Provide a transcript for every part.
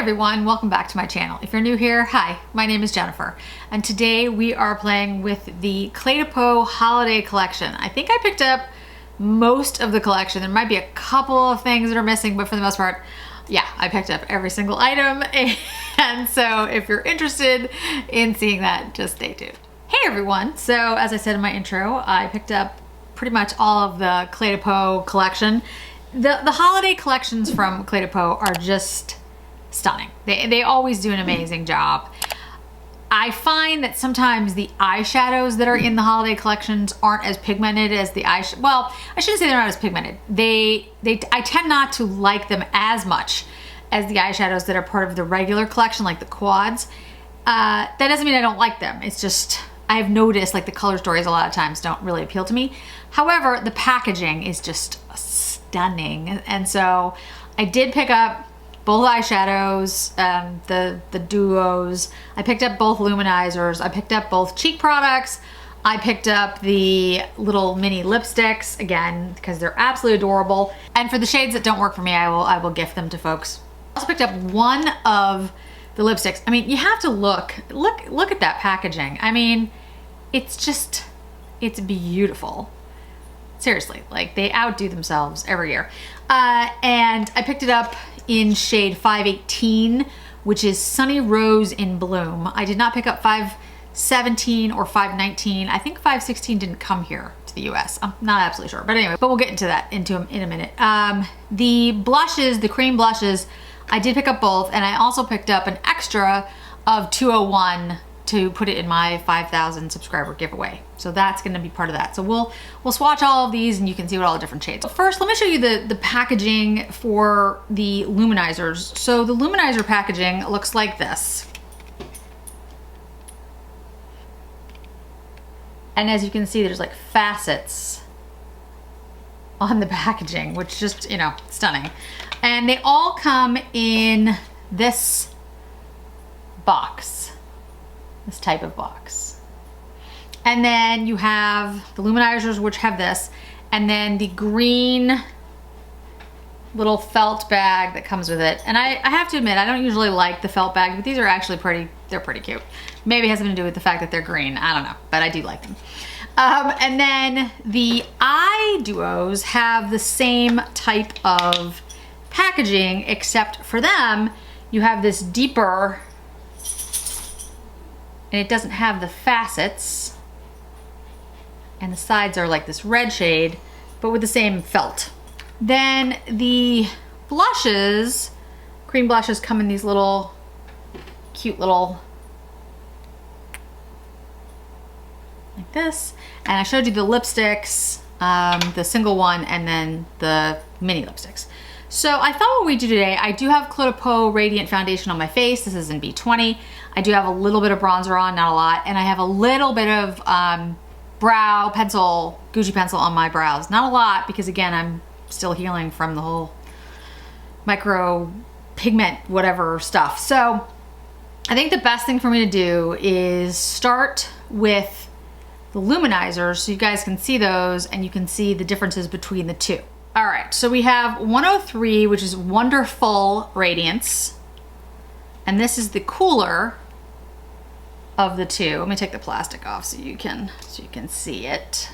everyone, welcome back to my channel. If you're new here, hi, my name is Jennifer, and today we are playing with the Cle de Peau holiday collection. I think I picked up most of the collection. There might be a couple of things that are missing, but for the most part, yeah, I picked up every single item. And so if you're interested in seeing that, just stay tuned. Hey everyone, so as I said in my intro, I picked up pretty much all of the Cle de Peau collection. The holiday collections from Cle de Peau are just stunning. They always do an amazing job. I find that sometimes the eyeshadows that are in the holiday collections aren't as pigmented as the eyeshadow. Well, I shouldn't say they're not as pigmented. I tend not to like them as much as the eyeshadows that are part of the regular collection, like the quads. That doesn't mean I don't like them. It's just, I've noticed like the color stories a lot of times don't really appeal to me. However, the packaging is just stunning. And so I did pick up both eyeshadows, the duos. I picked up both luminizers. I picked up both cheek products. I picked up the little mini lipsticks, again, because they're absolutely adorable. And for the shades that don't work for me, I will gift them to folks. I also picked up one of the lipsticks. I mean, you have to look at that packaging. I mean, it's beautiful. Seriously, like they outdo themselves every year. And I picked it up in shade 518, which is Sunny Rose in Bloom. I did not pick up 517 or 519. I think 516 didn't come here to the US. I'm not absolutely sure, but anyway, but we'll get into that in a minute. The blushes, the cream blushes, I did pick up both, and I also picked up an extra of 201 to put it in my 5,000 subscriber giveaway. So that's gonna be part of that. So we'll swatch all of these and you can see what all the different shades. But first, let me show you the packaging for the luminizers. So the luminizer packaging looks like this. And as you can see, there's like facets on the packaging, which just, you know, stunning. And they all come in this box. This type of box. And then you have the luminizers, which have this, and then the green little felt bag that comes with it. And I have to admit, I don't usually like the felt bag, but these are actually they're pretty cute. Maybe it has something to do with the fact that they're green. I don't know, but I do like them. And then the eye duos have the same type of packaging, except for them, you have this deeper, and it doesn't have the facets, and the sides are like this red shade, but with the same felt. Then the blushes, cream blushes, come in these little, cute little, like this. And I showed you the lipsticks, the single one, and then the mini lipsticks. So I thought what we'd do today, I do have Cle de Peau Radiant Foundation on my face. This is in B20. I do have a little bit of bronzer on, not a lot. And I have a little bit of brow pencil, Gucci pencil on my brows. Not a lot, because again, I'm still healing from the whole micro pigment, whatever stuff. So I think the best thing for me to do is start with the luminizers so you guys can see those and you can see the differences between the two. All right, so we have 103, which is Wonderful Radiance. And this is the cooler of the two. Let me take the plastic off so you can see it.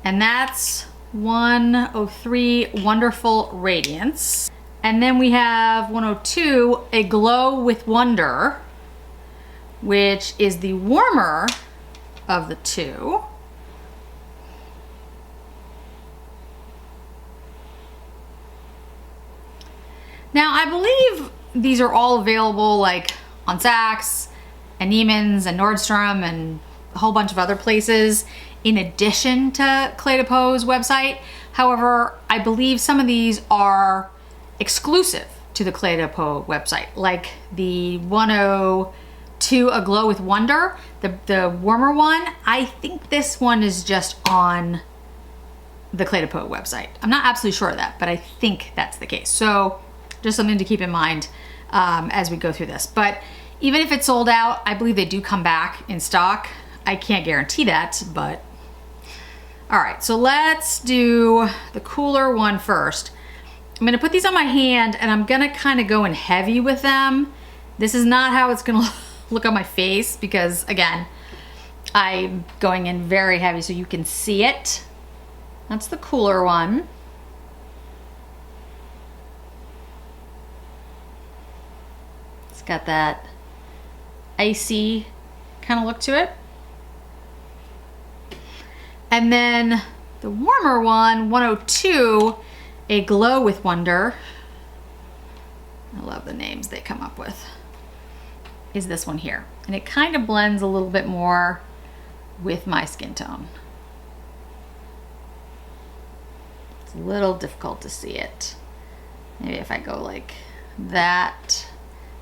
And that's 103 Wonderful Radiance. And then we have 102 A Glow with Wonder, which is the warmer of the two. Now, I believe these are all available like on Saks and Neiman's and Nordstrom and a whole bunch of other places in addition to Cle de Peau's website. However, I believe some of these are exclusive to the Cle de Peau website, like the 102 A Glow with Wonder, the warmer one. I think this one is just on the Cle de Peau website. I'm not absolutely sure of that, but I think that's the case. So just something to keep in mind as we go through this. But even if it's sold out, I believe they do come back in stock. I can't guarantee that, but All right, so let's do the cooler one first. I'm gonna put these on my hand and I'm gonna kind of go in heavy with them. This is not how it's gonna look on my face because again, I'm going in very heavy so you can see it. That's the cooler one. It's got that icy kind of look to it. And then the warmer one, 102, A Glow with Wonder. I love the names they come up with. Is this one here. And it kind of blends a little bit more with my skin tone. It's a little difficult to see it. Maybe if I go like that.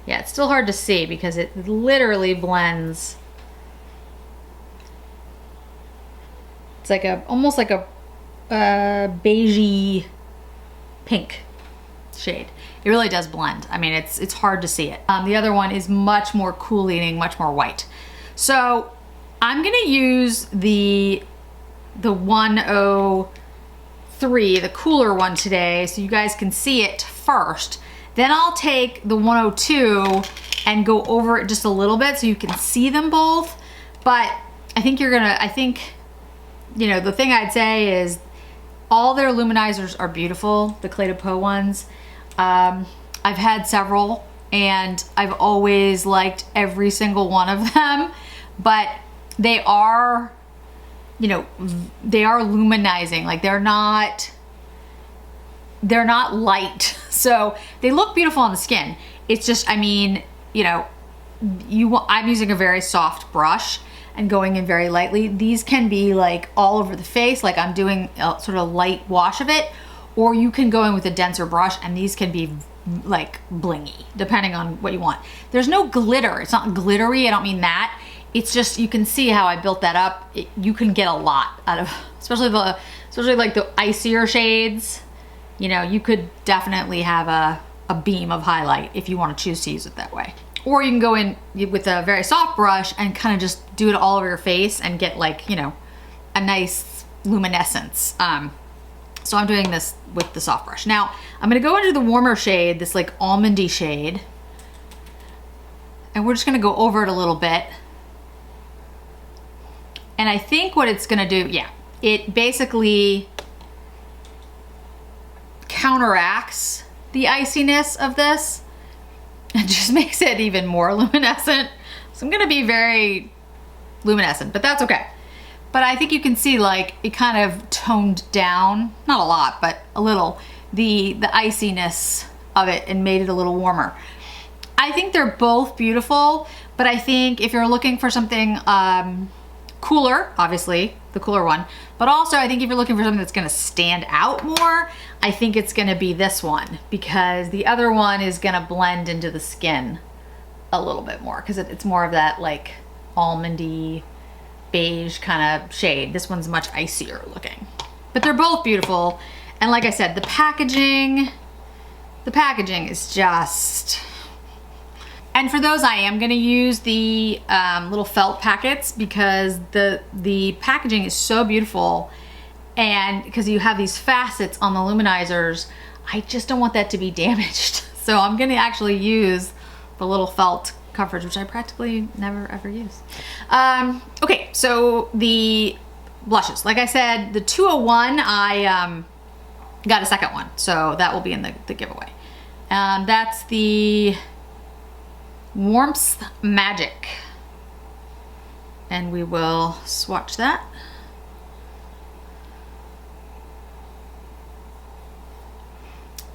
Yeah, it's still hard to see because it literally blends. It's like almost like a beigey pink shade. It really does blend. I mean, it's hard to see it. The other one is much more cool leaning, much more white. So I'm gonna use the 103, the cooler one today, so you guys can see it first. Then I'll take the 102 and go over it just a little bit so you can see them both. But I think you know, the thing I'd say is all their luminizers are beautiful, the Cle de Peau ones. I've had several and I've always liked every single one of them, but they are, you know, they are luminizing. Like they're not light. So they look beautiful on the skin. It's just, I mean, you know, I'm using a very soft brush and going in very lightly. These can be like all over the face, like I'm doing a sort of light wash of it, or you can go in with a denser brush and these can be like blingy, depending on what you want. There's no glitter, it's not glittery, I don't mean that. It's just, you can see how I built that up. You can get a lot out of, especially like the icier shades. You know, you could definitely have a beam of highlight if you want to choose to use it that way. Or you can go in with a very soft brush and kind of just do it all over your face and get like, you know, a nice luminescence. So I'm doing this with the soft brush. Now, I'm gonna go into the warmer shade, this like almondy shade. And we're just gonna go over it a little bit. And I think what it's gonna do, yeah, it basically counteracts the iciness of this. It just makes it even more luminescent. So I'm gonna be very luminescent, but that's okay. But I think you can see like it kind of toned down, not a lot, but a little, the iciness of it and made it a little warmer. I think they're both beautiful, but I think if you're looking for something cooler, obviously the cooler one, but also I think if you're looking for something that's gonna stand out more, I think it's gonna be this one, because the other one is gonna blend into the skin a little bit more because it's more of that like almondy beige kind of shade. This one's much icier looking, but they're both beautiful. And like I said, the packaging is just, and for those I am gonna use the little felt packets because the packaging is so beautiful, and because you have these facets on the luminizers, I just don't want that to be damaged. So I'm gonna actually use the little felt coverage, which I practically never ever use. Okay, so the blushes, like I said, the 201, I got a second one, so that will be in the giveaway. That's the Warmth Magic, and we will swatch that.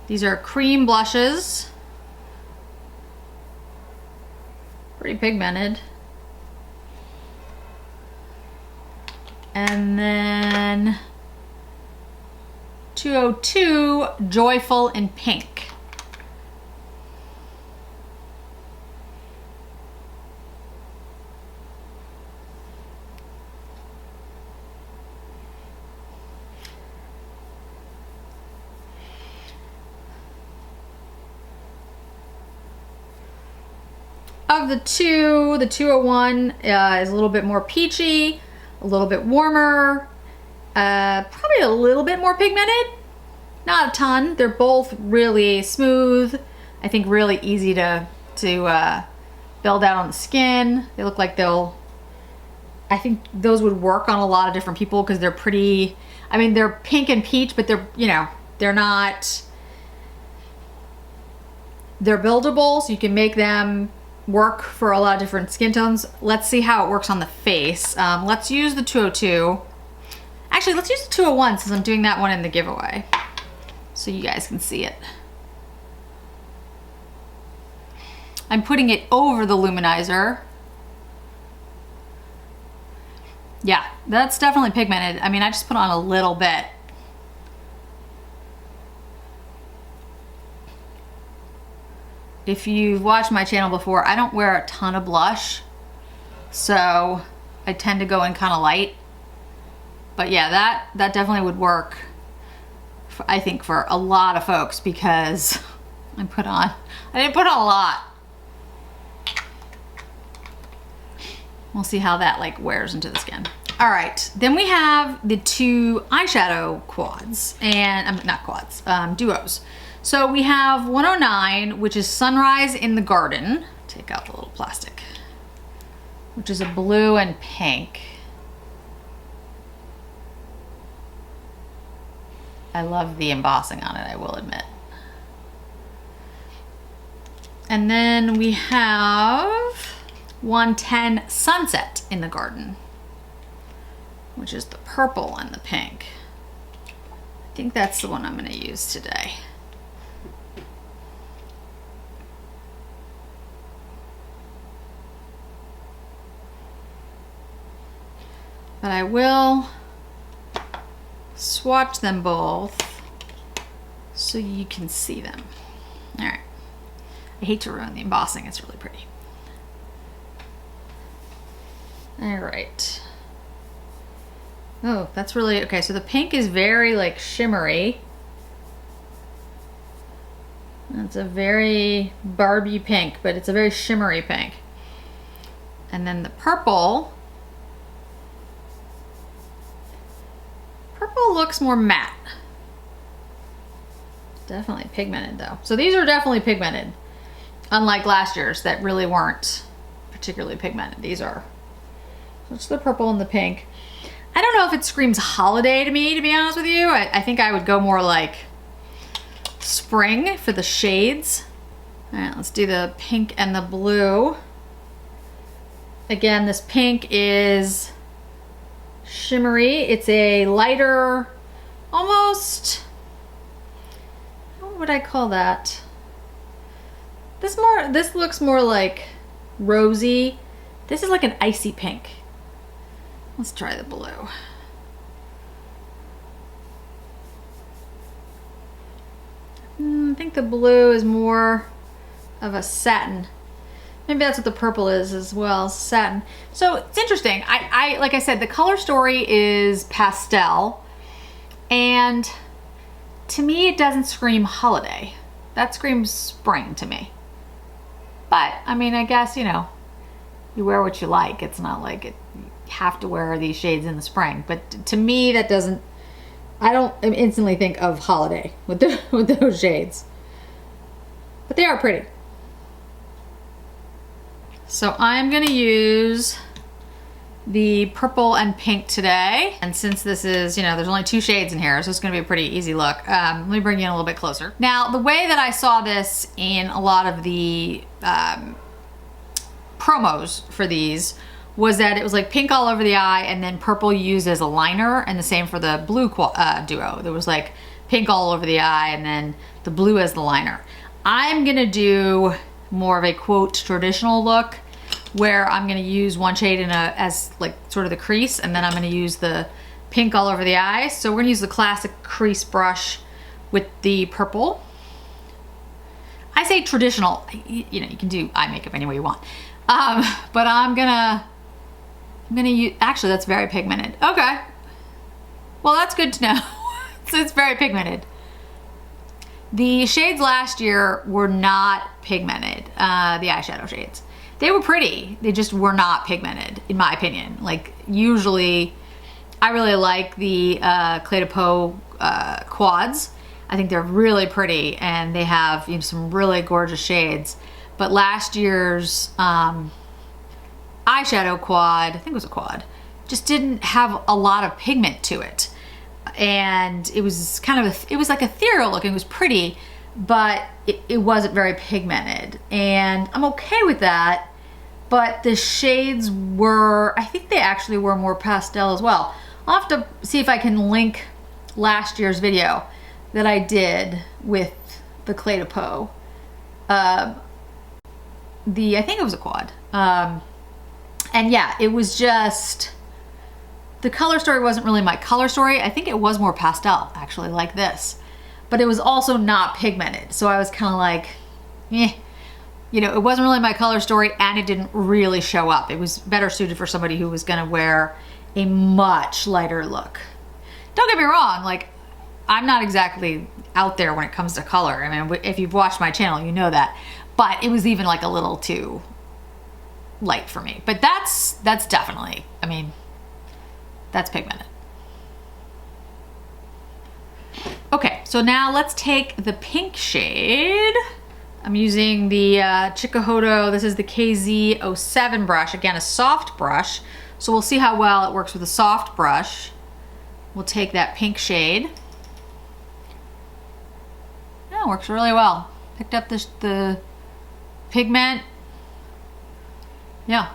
These are cream blushes, pretty pigmented. And then 202, Joyful in Pink. Of the two, the 201 is a little bit more peachy, a little bit warmer, probably a little bit more pigmented, not a ton. They're both really smooth. I think really easy to build out on the skin. They look like I think those would work on a lot of different people because they're pretty, I mean, they're pink and peach, but they're, you know, they're buildable, so you can make them work for a lot of different skin tones. Let's see how it works on the face. Let's use the 202. Actually, let's use the 201 since I'm doing that one in the giveaway, so you guys can see it. I'm putting it over the luminizer. Yeah, that's definitely pigmented. I mean, I just put on a little bit. If you've watched my channel before, I don't wear a ton of blush, so I tend to go in kind of light. But yeah, that definitely would work, I think, for a lot of folks because I didn't put on a lot. We'll see how that like wears into the skin. All right, then we have the two eyeshadow quads, and not quads, duos. So we have 109, which is Sunrise in the Garden. Take out the little plastic, which is a blue and pink. I love the embossing on it, I will admit. And then we have 110 Sunset in the Garden, which is the purple and the pink. I think that's the one I'm going to use today. But I will swatch them both so you can see them. All right. I hate to ruin the embossing, it's really pretty. All right. Oh, that's really, okay, so the pink is very like shimmery. It's a very Barbie pink, but it's a very shimmery pink. And then the purple looks more matte. Definitely pigmented though. So these are definitely pigmented, unlike last year's that really weren't particularly pigmented. These are. So it's the purple and the pink. I don't know if it screams holiday to me, to be honest with you. I think I would go more like spring for the shades. All right, let's do the pink and the blue. Again, this pink is shimmery. It's a lighter, almost, what would I call that? This looks more like rosy. This is like an icy pink. Let's try the blue. I think the blue is more of a satin. Maybe that's what the purple is as well, satin. So it's interesting. I like I said, the color story is pastel, and to me it doesn't scream holiday. That screams spring to me. But I mean, I guess, you know, you wear what you like. It's not like you have to wear these shades in the spring. But to me, that doesn't, I don't instantly think of holiday with those shades. But they are pretty. So I'm gonna use the purple and pink today. And since this is, you know, there's only two shades in here, so it's gonna be a pretty easy look. Let me bring you in a little bit closer. Now, the way that I saw this in a lot of the promos for these was that it was like pink all over the eye and then purple used as a liner, and the same for the blue duo. There was like pink all over the eye and then the blue as the liner. I'm gonna do more of a quote traditional look where I'm gonna use one shade as like sort of the crease, and then I'm gonna use the pink all over the eyes. So we're gonna use the classic crease brush with the purple. I say traditional, you know, you can do eye makeup any way you want. But I'm gonna use, actually that's very pigmented. Okay, well that's good to know. So it's very pigmented. The shades last year were not pigmented, the eyeshadow shades. They were pretty, they just were not pigmented, in my opinion. Like usually I really like the Cle de Peau quads. I think they're really pretty, and they have, you know, some really gorgeous shades. But last year's eyeshadow quad, I think it was a quad, just didn't have a lot of pigment to it. And it was kind of, it was like ethereal looking. It was pretty, but it wasn't very pigmented. And I'm okay with that, but the shades were, I think they actually were more pastel as well. I'll have to see if I can link last year's video that I did with the Cle de Peau. I think it was a quad. And yeah, it was just, the color story wasn't really my color story. I think it was more pastel, actually, like this. But it was also not pigmented. So I was kind of like, eh. You know, it wasn't really my color story, and it didn't really show up. It was better suited for somebody who was gonna wear a much lighter look. Don't get me wrong, like, I'm not exactly out there when it comes to color. I mean, if you've watched my channel, you know that. But it was even like a little too light for me. But that's definitely, I mean, that's pigmented. Okay, so now let's take the pink shade. I'm using the Chikuhodo, this is the KZ07 brush, again, a soft brush. So we'll see how well it works with a soft brush. We'll take that pink shade. Yeah, it works really well. Picked up the pigment. Yeah.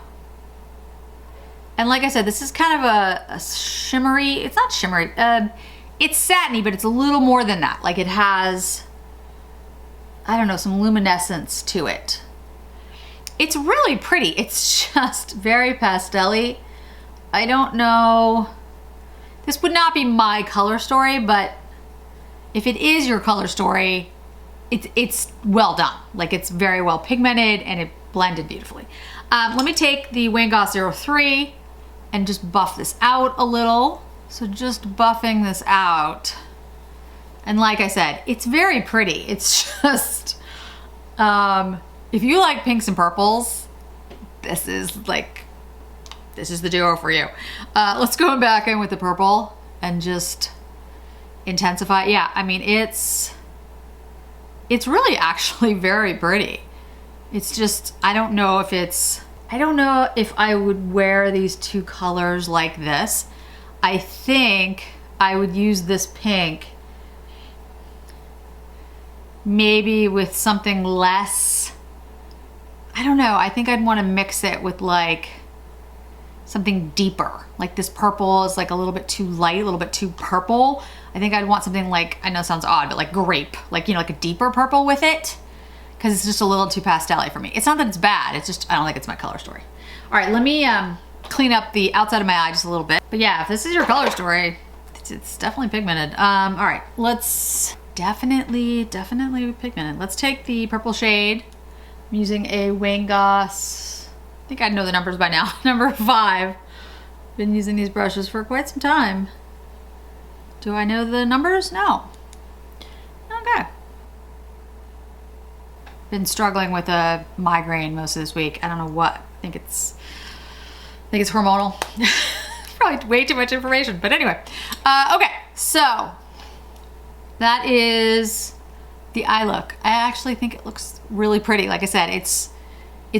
And like I said, this is kind of a shimmery, it's not shimmery, it's satiny, but it's a little more than that. Like it has, I don't know, some luminescence to it. It's really pretty. It's just very pastel-y. I don't know, this would not be my color story, but if it is your color story, it's well done. Like it's very well pigmented and it blended beautifully. Let me take the Wayne Goss 03 and just buff this out a little. So just buffing this out. And like I said, it's very pretty. It's just, if you like pinks and purples, this is the duo for you. Let's go back in with the purple and just intensify. Yeah, I mean, it's really actually very pretty. It's just, I don't know if I would wear these two colors like this. I think I would use this pink maybe with something less, I don't know, I think I'd want to mix it with like something deeper. Like this purple is like a little bit too light, a little bit too purple. I think I'd want something like, I know it sounds odd, but like grape, like, you know, like a deeper purple with it, because it's just a little too pastel-y for me. It's not that it's bad, it's just, I don't think it's my color story. All right, let me clean up the outside of my eye just a little bit. But yeah, if this is your color story, it's definitely pigmented. All right, let's definitely pigmented. Let's take the purple shade. I'm using a Wayne Goss, I think I know the numbers by now, number 5. Been using these brushes for quite some time. Do I know the numbers? No. Okay. Been struggling with a migraine most of this week. I don't know what. I think it's hormonal. Probably way too much information, but anyway. Okay, so that is the eye look. I actually think it looks really pretty. Like I said, it's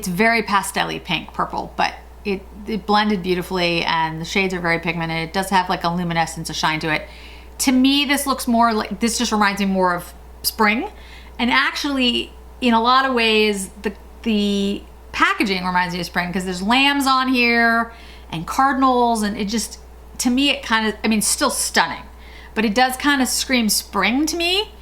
very pastel-y pink, purple, but it blended beautifully and the shades are very pigmented. It does have like a luminescence, a shine to it. To me, this looks more like, this just reminds me more of spring. And actually, in a lot of ways, the packaging reminds me of spring because there's lambs on here and cardinals, and it just, to me, it kind of, I mean, still stunning, but it does kind of scream spring to me.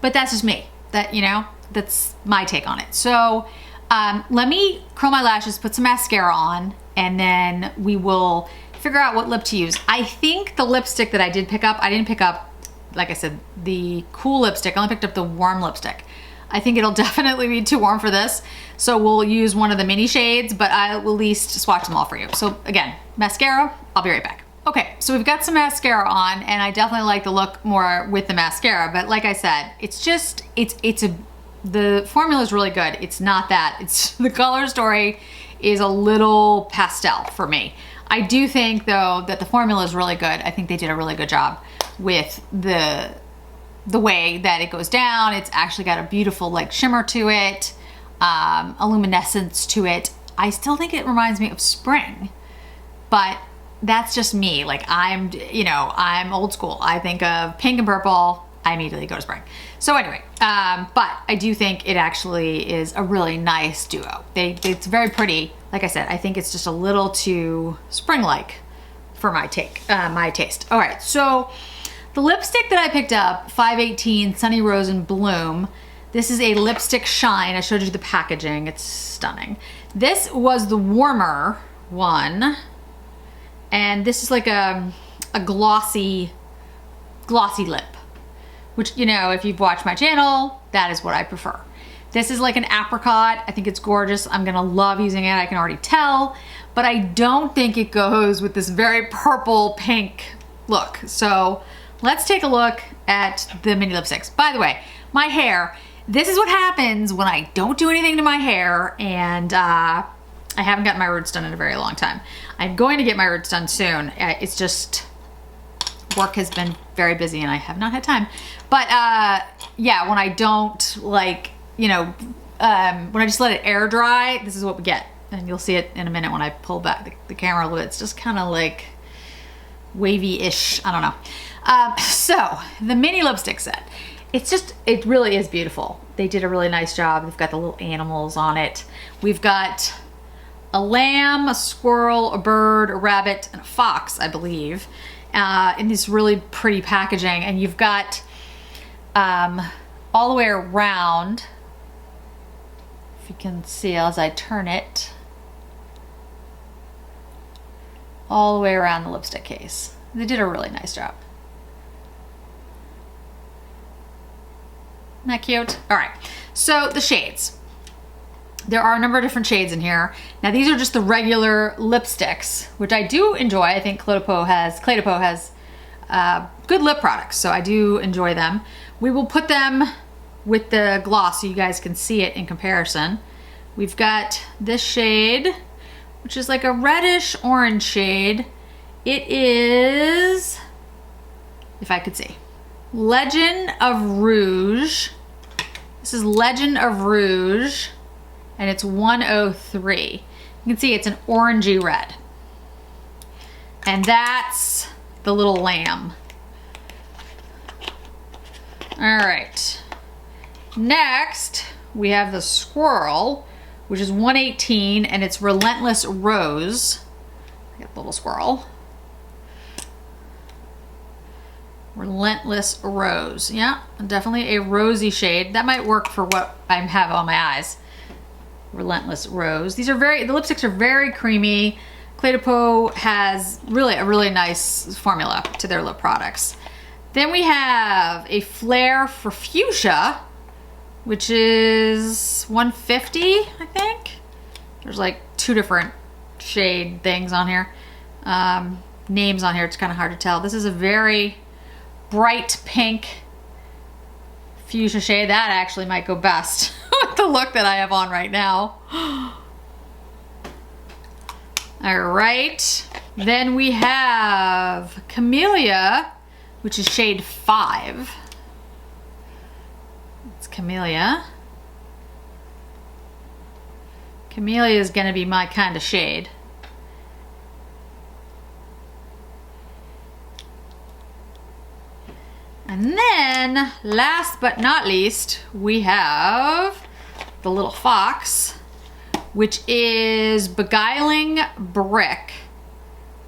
But that's just me. That, you know, that's my take on it. So let me curl my lashes, put some mascara on, and then we will figure out what lip to use. I think the lipstick that I did pick up, I didn't pick up, like I said, the cool lipstick. I only picked up the warm lipstick. I think it'll definitely be too warm for this. So we'll use one of the mini shades, but I will at least swatch them all for you. So again, mascara, I'll be right back. Okay, so we've got some mascara on, and I definitely like the look more with the mascara, but like I said, it's just, the formula is really good. It's not that, it's, the color story is a little pastel for me. I do think though that the formula is really good. I think they did a really good job with the way that it goes down. It's actually got a beautiful like shimmer to it, a luminescence to it. I still think it reminds me of spring, but that's just me. Like I'm old school. I think of pink and purple, I immediately go to spring. So anyway, but I do think it actually is a really nice duo. It's very pretty. Like I said, I think it's just a little too spring-like for my taste. All right, so the lipstick that I picked up, 518 Sunny Rose and Bloom. This is a lipstick shine. I showed you the packaging. It's stunning. This was the warmer one. And this is like a glossy lip, which, you know, if you've watched my channel, that is what I prefer. This is like an apricot. I think it's gorgeous. I'm gonna love using it. I can already tell, but I don't think it goes with this very purple pink look. So let's take a look at the mini lipsticks. By the way, my hair, this is what happens when I don't do anything to my hair, and I haven't gotten my roots done in a very long time. I'm going to get my roots done soon. It's just work has been very busy and I have not had time. But yeah, when I don't like, you know, when I just let it air dry, this is what we get. And you'll see it in a minute when I pull back the camera a little bit. It's just kind of like wavy-ish, I don't know. So the mini lipstick set, it really is beautiful. They did a really nice job. They've got the little animals on it. We've got a lamb, a squirrel, a bird, a rabbit, and a fox, I believe, in this really pretty packaging. And you've got all the way around, if you can see as I turn it, all the way around the lipstick case. They did a really nice job. Isn't that cute? All right, so the shades. There are a number of different shades in here. Now these are just the regular lipsticks, which I do enjoy. I think Cle de Peau has good lip products, so I do enjoy them. We will put them with the gloss so you guys can see it in comparison. We've got this shade, which is like a reddish orange shade. It is, if I could see, Legend of Rouge. This is Legend of Rouge, and it's 103. You can see it's an orangey red. And that's the little lamb. All right. Next, we have the squirrel, which is 118, and it's Relentless Rose. I got the little squirrel. Relentless Rose. Yeah, definitely a rosy shade. That might work for what I have on my eyes. Relentless Rose. The lipsticks are very creamy. Cle de Peau has a really nice formula to their lip products. Then we have a Flare for Fuchsia, which is 150, I think. There's like two different shade things on here. Names on here, it's kind of hard to tell. This is a very bright pink fuchsia shade. That actually might go best with the look that I have on right now. All right, then we have Camellia, which is shade 5. It's Camellia. Camellia is gonna be my kind of shade. And then, last but not least, we have the little fox, which is Beguiling Brick.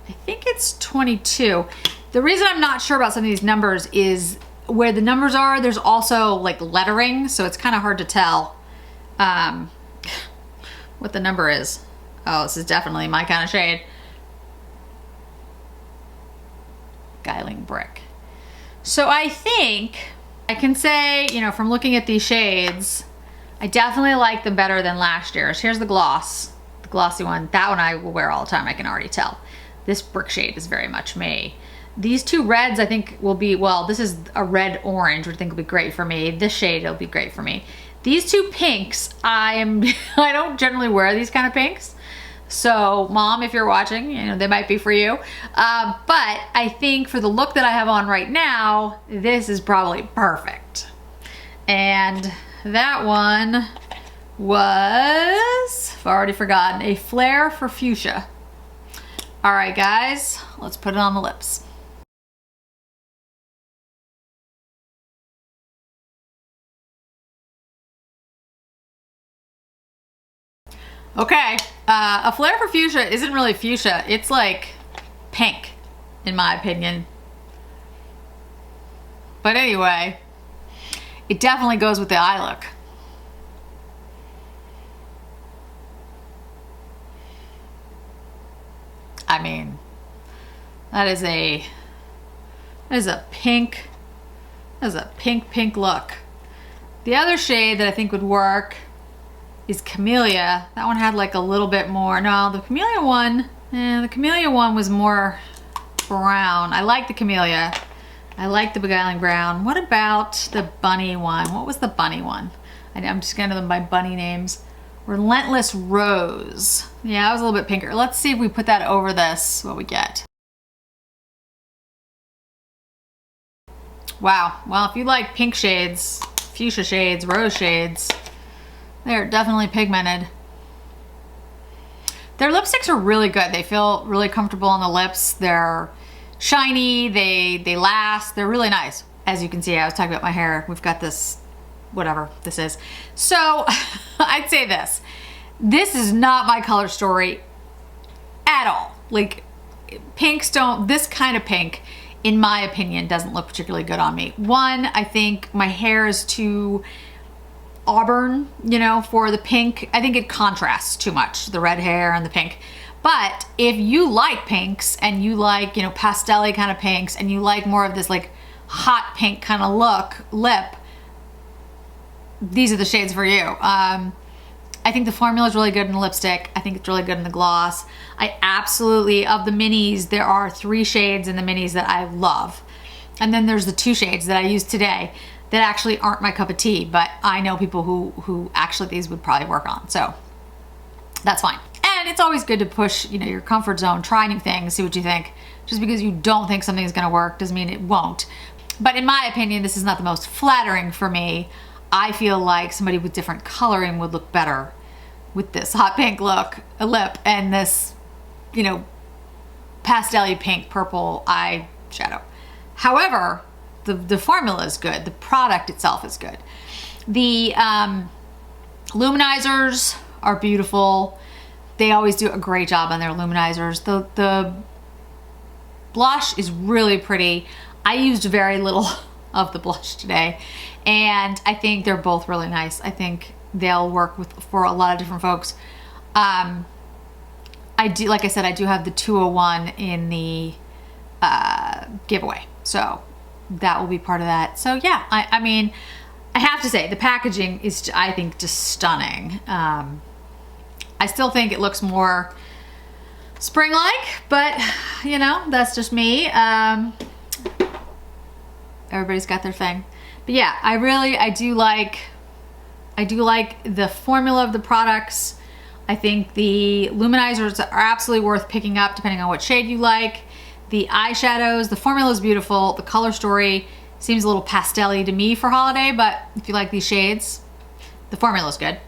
I think it's 22. The reason I'm not sure about some of these numbers is where the numbers are, there's also like lettering, so it's kind of hard to tell what the number is. Oh, this is definitely my kind of shade. Beguiling Brick. So I think I can say, you know, from looking at these shades, I definitely like them better than last year's. Here's the gloss, the glossy one. That one I will wear all the time, I can already tell. This brick shade is very much me. These two reds I think will be, well, this is a red orange, which I think will be great for me. This shade will be great for me. These two pinks, I don't generally wear these kind of pinks. So mom, if you're watching, you know, they might be for you. But I think for the look that I have on right now, this is probably perfect. And that one was, I've already forgotten, a Flare for Fuchsia. All right, guys, let's put it on the lips. Okay, a Flare for Fuchsia isn't really fuchsia. It's like pink, in my opinion. But anyway, it definitely goes with the eye look. I mean, that is a pink look. The other shade that I think would work is Camellia. That one had like a little bit more. No, the Camellia one was more brown. I like the Camellia. I like the Beguiling Brown. What about the bunny one? What was the bunny one? I'm just getting them by bunny names. Relentless Rose. Yeah, it was a little bit pinker. Let's see if we put that over this, what we get. Wow. Well, if you like pink shades, fuchsia shades, rose shades, they're definitely pigmented. Their lipsticks are really good. They feel really comfortable on the lips. They're shiny, they last, they're really nice. As you can see, I was talking about my hair. We've got this, whatever this is. So I'd say this. This is not my color story at all. Like, pinks don't, this kind of pink, in my opinion, doesn't look particularly good on me. One, I think my hair is too auburn, you know, for the pink. I think it contrasts too much, the red hair and the pink. But if you like pinks and you like, you know, pastel-y kind of pinks and you like more of this like hot pink kind of lip, these are the shades for you. I think the formula is really good in the lipstick. I think it's really good in the gloss. I absolutely, of the minis, there are 3 shades in the minis that I love. And then there's the 2 shades that I used today that actually aren't my cup of tea, but I know people who actually these would probably work on, so that's fine. And it's always good to push, you know, your comfort zone, try new things, see what you think. Just because you don't think something is gonna work doesn't mean it won't. But in my opinion, this is not the most flattering for me. I feel like somebody with different coloring would look better with this hot pink lip and this, you know, pastel-y pink purple eyeshadow. However, the formula is good. The product itself is good. The luminizers are beautiful. They always do a great job on their luminizers. The blush is really pretty. I used very little of the blush today, and I think they're both really nice. I think they'll work for a lot of different folks. I do, like I said, I do have the 201 in the giveaway, so that will be part of that. So yeah, I mean, I have to say the packaging is, I think, just stunning. I still think it looks more spring-like, but you know, that's just me. Everybody's got their thing. But yeah, I do like the formula of the products. I think the luminizers are absolutely worth picking up depending on what shade you like. The eyeshadows, the formula is beautiful. The color story seems a little pastel-y to me for holiday, but if you like these shades, the formula is good.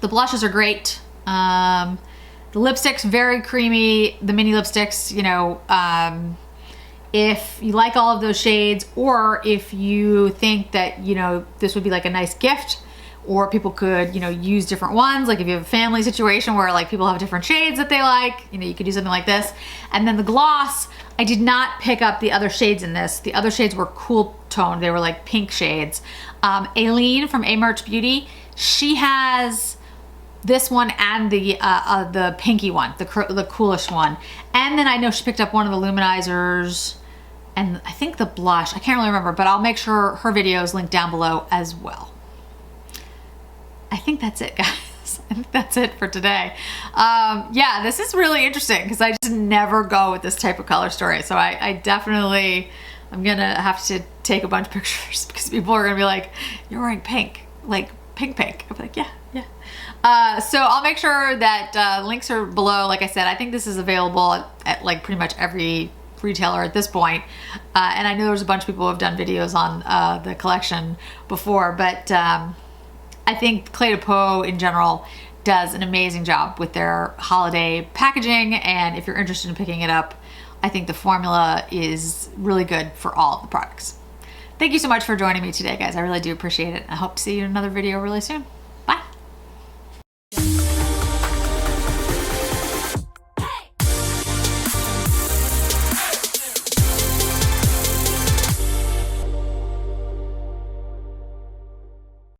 The blushes are great. The lipsticks, very creamy. The mini lipsticks, you know, if you like all of those shades, or if you think that, you know, this would be like a nice gift, or people could, you know, use different ones. Like if you have a family situation where like people have different shades that they like, you know, you could do something like this. And then the gloss, I did not pick up the other shades in this. The other shades were cool toned. They were like pink shades. Aileen from A Merch Beauty, she has this one and the pinky one, the coolest one. And then I know she picked up one of the luminizers and I think the blush. I can't really remember, but I'll make sure her video is linked down below as well. I think that's it, guys. I think that's it for today. Yeah, this is really interesting because I just never go with this type of color story. So I definitely, I'm gonna have to take a bunch of pictures because people are gonna be like, you're wearing pink, like pink. I'm like, yeah, Yeah. So I'll make sure that links are below. Like I said, I think this is available at like pretty much every retailer at this point. And I know there's a bunch of people who have done videos on the collection before, but I think Cle de Peau in general does an amazing job with their holiday packaging. And if you're interested in picking it up, I think the formula is really good for all of the products. Thank you so much for joining me today, guys. I really do appreciate it. I hope to see you in another video really soon.